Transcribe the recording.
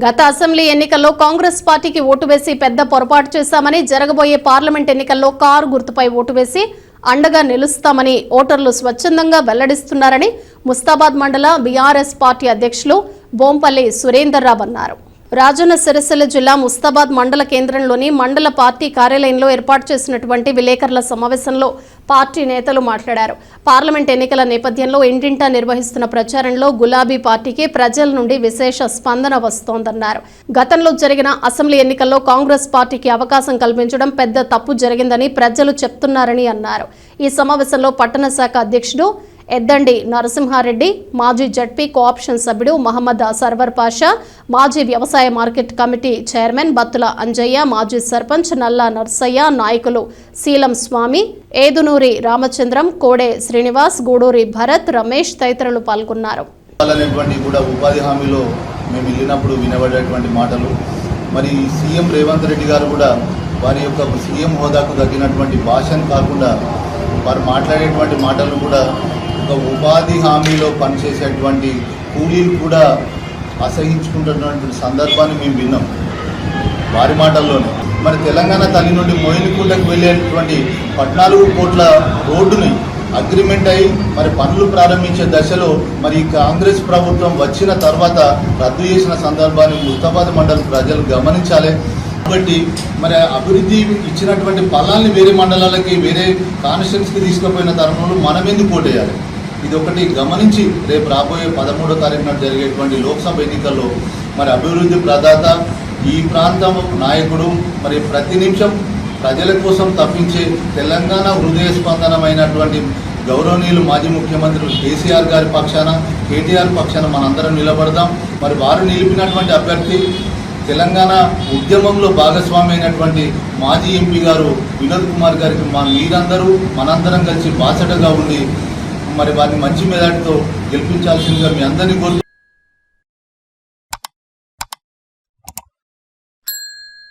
గత అసెంబ్లీ ఎన్నికల్లో కాంగ్రెస్ పార్టీకి ఓటు వేసి పెద్ద పొరపాటు చేశామని, జరగబోయే పార్లమెంట్ ఎన్నికల్లో కారు గుర్తుపై ఓటు వేసి అండగా నిలుస్తామని ఓటర్లు స్వచ్ఛందంగా వెల్లడిస్తున్నారని ముస్తాబాద్ మండల బీఆర్ఎస్ పార్టీ అధ్యక్షులు బోంపల్లి సురేందర్ రావు అన్నారు. రాజన్న సిరిసిల్ల జిల్లా ముస్తాబాద్ మండల కేంద్రంలోని మండల పార్టీ కార్యాలయంలో ఏర్పాటు చేసినటువంటి విలేకరుల సమావేశంలో పార్టీ నేతలు మాట్లాడారు. పార్లమెంట్ ఎన్నికల నేపథ్యంలో ఇంటింటా నిర్వహిస్తున్న ప్రచారంలో గులాబీ పార్టీకి ప్రజల నుండి విశేష స్పందన వస్తోందన్నారు. గతంలో జరిగిన అసెంబ్లీ ఎన్నికల్లో కాంగ్రెస్ పార్టీకి అవకాశం కల్పించడం పెద్ద తప్పు జరిగిందని ప్రజలు చెప్తున్నారని అన్నారు. ఈ సమావేశంలో పట్టణ శాఖ అధ్యక్షుడు ఎద్దండి నరసింహారెడ్డి, మాజీ జడ్పీ కోఆప్షన్ సభ్యుడు మహమ్మద్ సర్వర్ పాషా, మాజీ వ్యవసాయ market committee chairman Battula Anjaiah, మాజీ సర్పంచ్ నల్లా నర్సయ్య, నాయకులు శీలం స్వామి, ఏదునూరి రామచంద్రం, కోడే శ్రీనివాస్, గూడూరి భరత్, రమేష్ తదితరులు పాల్గొన్నారు. ఉపాధి హామీలో మేము వెళ్ళినప్పుడు వినబడేటువంటి మాటలు, మరి సీఎం రేవంత్ రెడ్డి గారు కూడా వారి యొక్క సీఎం హోదాకు తగ్గినటువంటి భాషను కాకుండా వారు మాట్లాడేటువంటి మాటలు కూడా ఒక ఉపాధి హామీలో పనిచేసేటువంటి కూలీలు కూడా అసహించుకుంటున్నటువంటి సందర్భాన్ని మేము విన్నాం వారి మాటల్లోనే. మరి తెలంగాణ తల్లి నుండి మోయినకుంటకు వెళ్ళేటువంటి 14 కోట్ల రోడ్డుని అగ్రిమెంట్ అయి మరి పనులు ప్రారంభించే దశలో మరి కాంగ్రెస్ ప్రభుత్వం వచ్చిన తర్వాత రద్దు చేసిన సందర్భాన్ని ముస్తాబాద్ మండల ప్రజలు గమనించాలి. కాబట్టి మరి అభివృద్ధి ఇచ్చినటువంటి ఫలాల్ని వేరే మండలాలకి, వేరే కాన్స్టిట్యున్సీకి తీసుకుపోయిన తరుణంలో మనం ఎందుకు ఓటేయాలి? ఇది ఒకటి గమనించి రేపు రాబోయే 13వ తారీఖున జరిగేటువంటి లోక్సభ ఎన్నికల్లో మరి అభివృద్ధి ప్రదాత, ఈ ప్రాంతం నాయకుడు, మరి ప్రతి నిమిషం ప్రజల కోసం తప్పించే తెలంగాణ హృదయ స్పందనమైనటువంటి గౌరవనీయులు మాజీ ముఖ్యమంత్రి కేసీఆర్ గారి పక్షాన, కేటీఆర్ పక్షాన మనందరం నిలబడదాం. మరి వారు నిలిపినటువంటి అభ్యర్థి తెలంగాణ ఉద్యమంలో భాగస్వామి అయినటువంటి మాజీ ఎంపీ గారు వినోద్ కుమార్ గారికి మీరందరూ మనందరం కలిసి బాసటగా ఉండి మరి వారిని మంచి మెజార్టీతో గెలిపించాల్సిందిగా మీ అందరినీ కోరుతూ